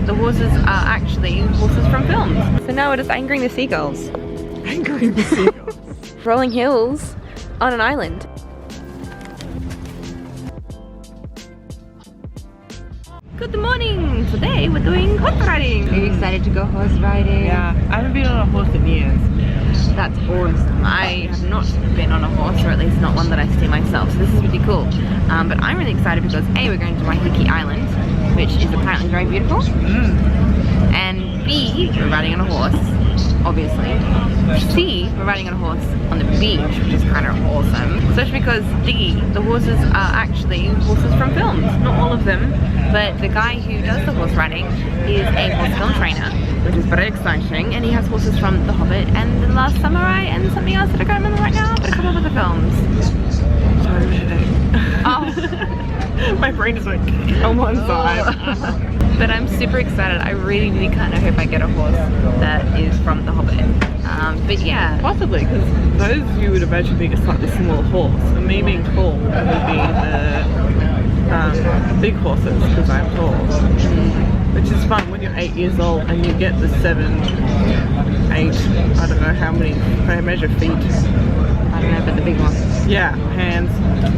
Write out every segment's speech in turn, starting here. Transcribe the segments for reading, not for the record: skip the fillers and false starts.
the horses are actually horses from films. So now we're just anchoring the seagulls. Anchoring the seagulls. Rolling hills on an island. Good morning! Today we're doing horse riding. Are you excited to go horse riding? Yeah, I haven't been on a horse in years. That's awesome. I have not been on a horse, or at least not one that I see myself, so this is really cool. But I'm really excited because A, we're going to Waiheke Island, which is apparently very beautiful. And B, we're riding on a horse, obviously. C, we're riding on a horse on the beach, which is kind of awesome. Especially because D, the horses are actually horses from films. Not all of them, but the guy who does the horse riding is a horse film trainer, which is very exciting. And he has horses from The Hobbit and The Last Samurai and something else that I can't remember right now, but a couple of other films. Oh. My brain is like on one side. But I'm super excited. I really, really kind of hope I get a horse that is from The Hobbit. But yeah. Possibly, because those you would imagine being a slightly smaller horse, and me being tall would be the big horses, because I'm tall. Which is fun when you're 8 years old and you get the 7, 8, I don't know how many, I measure feet. I don't know, but the big ones. Yeah, hands,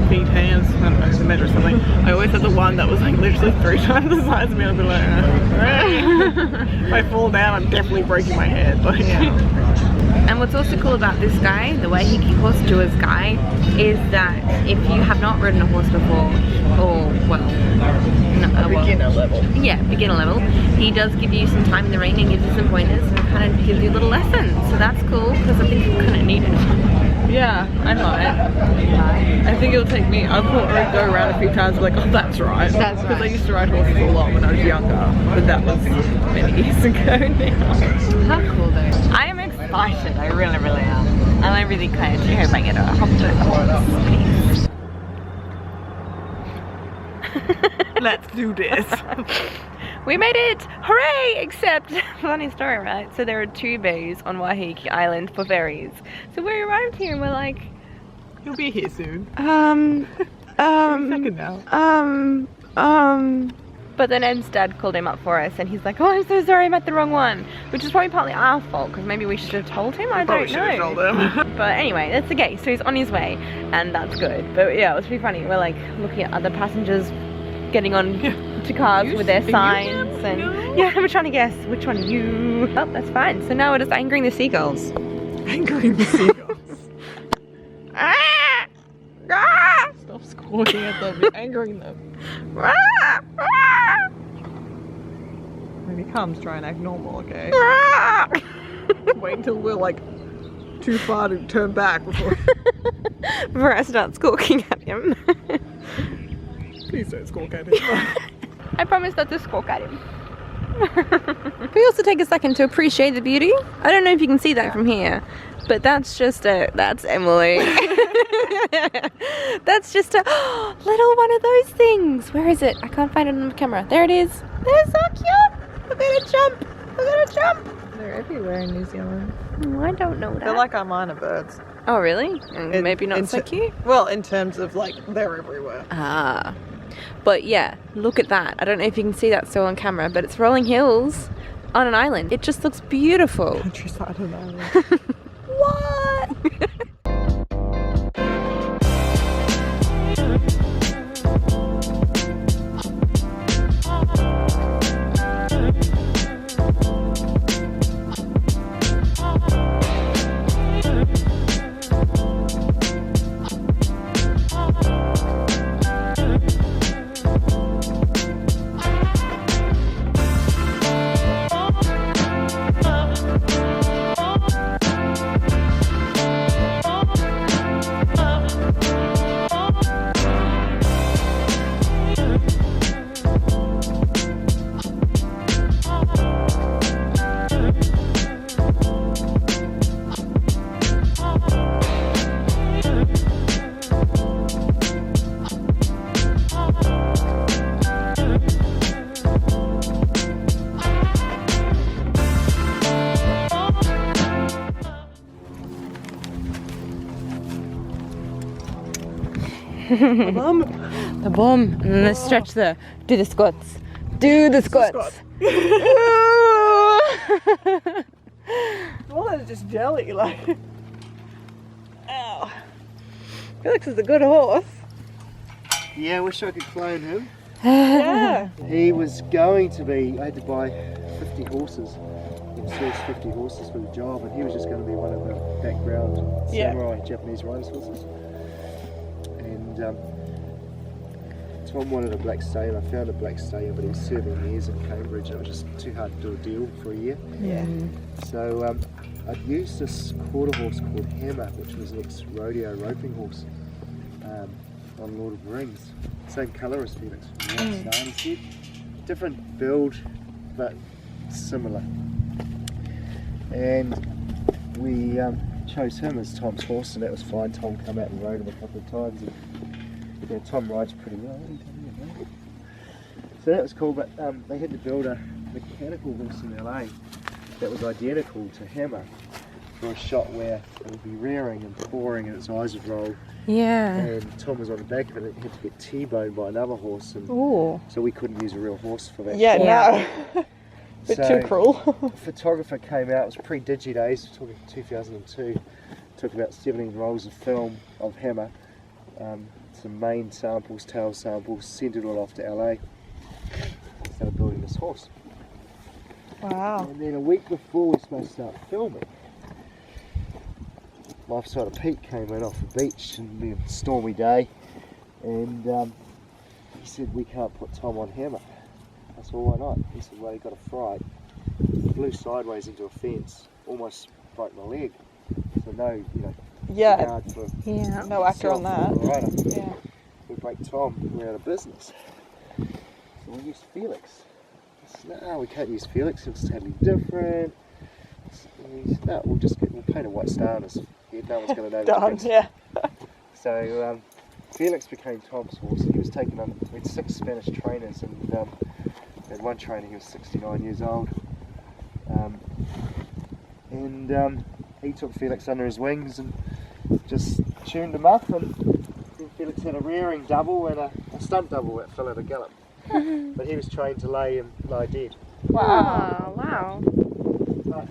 feet, hands, I don't know, to measure something. I always had the one that was like literally 3 times the size of me. I'd be like, if I fall down, I'm definitely breaking my head. But yeah. And what's also cool about this guy, the Waiheke Horse Tours guy, is that if you have not ridden a horse before, or Beginner level. Yeah, beginner level, he does give you some time in the ring and gives you some pointers and kind of gives you little lessons. So that's cool, because I think you kind of need it. Yeah, I might. I think it'll take me, I'll probably go around a few times and be like, oh that's right. That's right. Because I used to ride horses a lot when I was younger, but that was many years ago now. How cool though. I am excited, I really, really am. And I really kind of hope I get a hop to horse, please. Let's do this. We made it! Hooray! Except, funny story, right? So there are 2 bays on Waiheke Island for ferries. So we arrived here and we're like, You'll be here soon. second now. But then Ed's dad called him up for us and he's like, oh, I'm so sorry, I'm at the wrong one. Which is probably partly our fault, because maybe we should have told him, I don't know. Told him. But anyway, that's okay, so he's on his way, and that's good. But yeah, it was pretty funny. We're like looking at other passengers getting on to cars with their signs, and yeah, we're trying to guess which one are you. Oh, that's fine. So now we're just anchoring the seagulls. Anchoring the seagulls. Ah! Ah! Stop squawking at them, you're angering them. Ah! Ah! When he comes, try and act normal, okay? Ah! Wait until we're like too far to turn back before I start squawking at him. Please don't squawk at him. I promise not to squawk at him. Can we also take a second to appreciate the beauty? I don't know if you can see that from here, but that's just that's Emily. That's just a little one of those things. Where is it? I can't find it on the camera. There it is. They're so cute. Look at it jump. Look at it jump. They're everywhere in New Zealand. Oh, I don't know that. They're like our minor birds. Oh, really? Maybe not so cute? Well, in terms of like, they're everywhere. Ah. But yeah, look at that. I don't know if you can see that still on camera, but it's rolling hills on an island. It just looks beautiful. Countryside of Ireland. What? The bum. The bum. And then stretch do the squats. Do the squats. All that is just jelly, like. Ow. Felix is a good horse. Yeah, I wish I could clone him. Yeah. He was going to be, I had to buy 50 horses. Source 50 horses for the job, and he was just going to be one of the background samurai Japanese riders horses. And Tom wanted a black stallion. I found a black stallion, but he was serving years in Cambridge, and it was just too hard to do a deal for a year. Yeah. So I'd used this quarter horse called Hammer, which was an ex-rodeo roping horse on Lord of the Rings. Same colour as Felix, white star instead. Different build, but similar. And we chose him as Tom's horse, and that was fine. Tom came out and rode him a couple of times, and yeah, Tom rides pretty well. So that was cool, but they had to build a mechanical horse in LA that was identical to Hammer for a shot where it would be rearing and pawing and its eyes would roll. Yeah. And Tom was on the back of it, and it had to get T-boned by another horse, and so we couldn't use a real horse for that. Yeah, no. Bit too cruel. Photographer came out, it was pre-Digi days, we're talking 2002, took about 17 rolls of film of Hammer, some mane samples, tail samples, sent it all off to LA, started building this horse. Wow. And then a week before we were supposed to start filming, my side of Pete came in off the beach, and it was a stormy day, and he said, we can't put Tom on Hammer. I said, well, why not? He said, well, he got a fright. He flew sideways into a fence, almost broke my leg. So no, regard for no actor on that. Rider. Yeah. We break Tom, we're out of business. So we used Felix. I said, no, we can't use Felix, it's totally different. And he said, no, we'll paint a white star on his head, no one's going to know the difference. Yeah. So Felix became Tom's horse. He was taken on, we had 6 Spanish trainers, and and one trainer, he was 69 years old, and he took Felix under his wings and just tuned him up, and then Felix had a rearing double and a stunt double that fell at a gallop. But he was trained to lie dead. Wow. Wow. But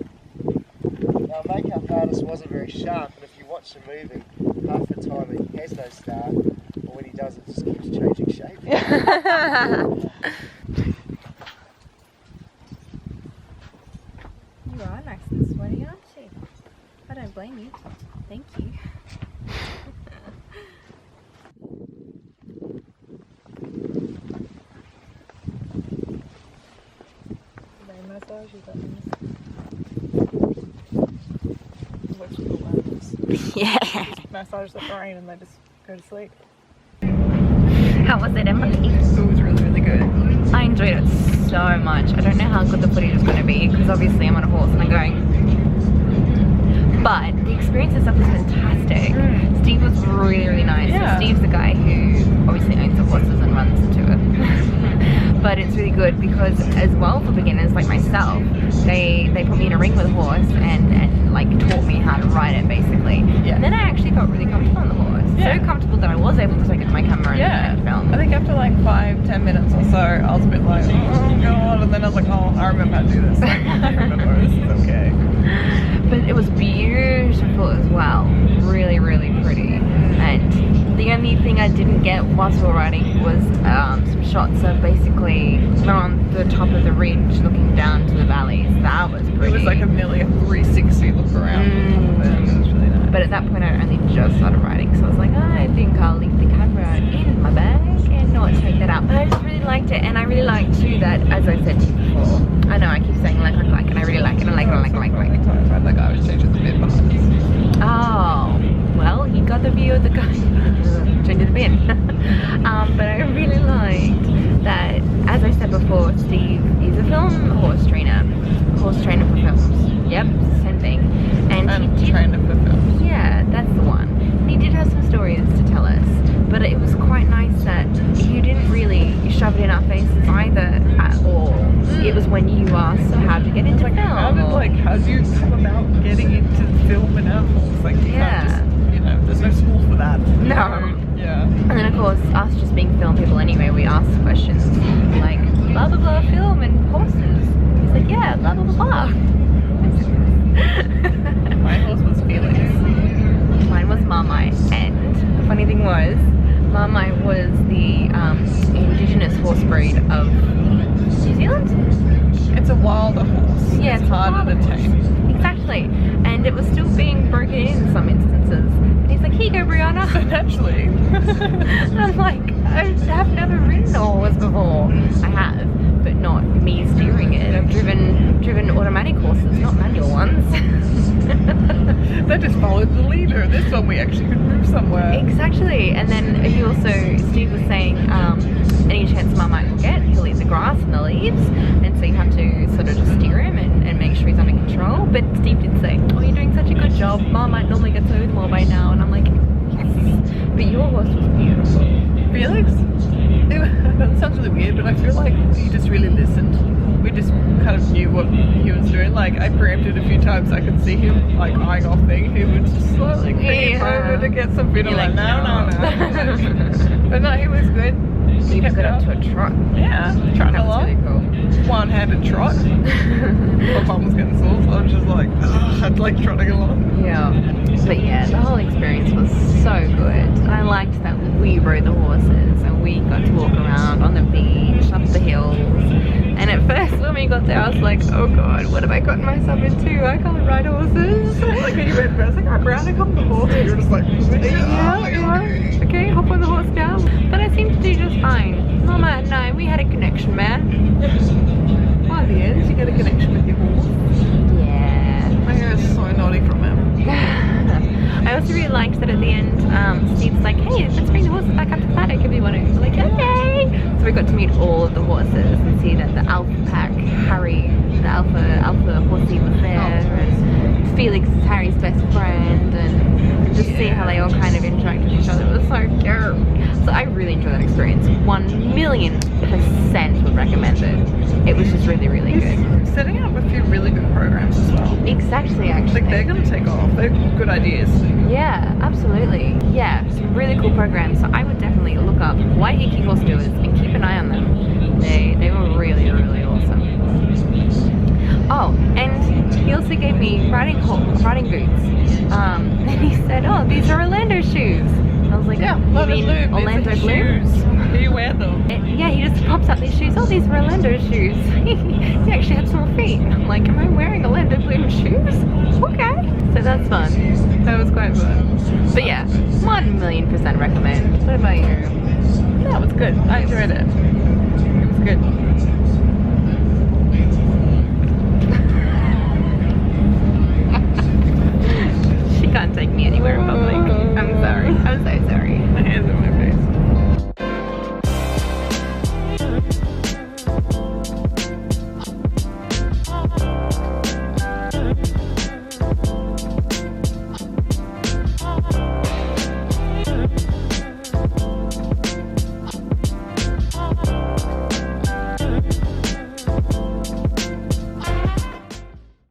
our makeup artist wasn't very sharp, and if you watch the movie, half the time he has no star, or when he does it just keeps changing shape. You are nice and sweaty, aren't you? I don't blame you. Thank you. They massage you, Yeah. massage the brain and they just go to sleep. How was it, Emily? It was really, really good. I enjoyed it so much. I don't know how good the footage is going to be, because obviously I'm on a horse and I'm going. But the experience itself was fantastic. Steve was really, really nice. Yeah. So Steve's the guy who obviously owns the horses and runs the tour. But it's really good because, as well, for beginners like myself, they put me in a ring with a horse and like taught me how to ride it, basically. Yeah. And then I actually felt really comfortable on the horse. Yeah. So comfortable that I was able to take it to my camera and film. I think after like 5-10 minutes or so, I was a bit like, oh god, and then I was like, oh, I remember how to do this. Like, I remember this is okay. But it was beautiful as well. Really, really pretty. And the only thing I didn't get whilst we were riding was some shots of basically we're on the top of the ridge looking down to the valleys. That was pretty. It was like nearly a 360 look around. It was really nice. But at that point I only just started riding, so I was like, I think I'll leave the camera in my bag and not take that out. But I just really liked it, and I really liked too that, as I said to you before, I know I keep saying like, and I really like it, and I like it. That guy was changing the bit behind us. Oh, well, you got the view of the guy changing the bin. But I really liked that, as I said before, Steve is a film horse trainer for films. Yep, same thing. And he did, trainer for films. yeah, that's the one. And he did have some stories to tell us, but it was quite nice that you didn't really shove it in our faces either at all. It was when you asked, so how did you get into film? How do you come about getting into film and animals? Like, you can't just, there's no school for that. No. Yeah. And then of course, us just being film people anyway, we ask questions like, blah blah blah, film and horses. He's like, yeah, blah blah blah blah. My horse was Felix. Mine was Marmite, and the funny thing was, Marmite was the indigenous horse breed of New Zealand. It's a wilder horse. Yeah, it's harder to tame. Exactly, and it was still being broken in some instances. And he's like, here you go, Brianna. So naturally. And I'm like, I have never ridden a horse before. I have, but not me steering it. I've driven automatic horses, not manual ones. They just followed the leader. This one we actually could move somewhere. Exactly, and then he also, Steve was saying, any chance Marmite will get, he'll eat the grass and the leaves, and so you have to sort of just steer him and make sure he's under control. But Steve did say, oh, you're doing such a good job. Marmite normally gets away with more by now, and I'm like, yes. But your horse was beautiful. Felix? That sounds really weird, but I feel like he just really listened. We just kind of knew what he was doing. Like, I preempted a few times. I could see him like eyeing off things. He would just slowly creep over to get some food. I'm like, no. But no, he was good. He took it up to a trot. Yeah, trotting That was along. really cool. One-handed trot. My mum was getting sore, so I was just like, I'd like trotting along. Yeah, but yeah, the whole experience was so good. And I liked that we rode the horses and we got to walk around on the beach, up the hills. And at first when we got there, I was like, oh god, what have I gotten myself into? I can't ride horses. Like when you went first, like, I'm around, I come the horse, and you're just like, yeah. Okay, hop on the horse now. But I seemed to do just fine. Mama and I, we had a connection, man. By the end, you get a connection with your horse. Yeah. My hair is so naughty from him. I also really liked that at the end, Steve's like, hey, let's bring the horses back up to paddock if you want to. We're like, okay. So we got to meet all of the horses and see that the alpha pack, Harry, the alpha horsey was there, and Felix is Harry's best friend, and just see how they all kind of interact with each other. It was so cute. So I really enjoyed that experience. 1,000,000% would recommend it. It was just really, really good. Setting up a few really good programs as well. Exactly, actually. Like, they're going to take off. They're good ideas. Yeah, absolutely. Yeah, some really cool programs. So I would definitely look up Waiheke Horse Tours and keep an eye on them. They were really, really awesome. Oh, and he also gave me riding boots. And he said, oh, these are Orlando shoes. I was like, Yeah, you mean Orlando Blues? You wear them. Yeah, he just pops out these shoes. Oh, these are Orlando shoes. He actually had small feet. I'm like, am I wearing Orlando Bloom shoes? Okay. So that's fun. That was quite fun. But yeah, 1,000,000% recommend. What about you? Yeah, it was good. I enjoyed it. It was good.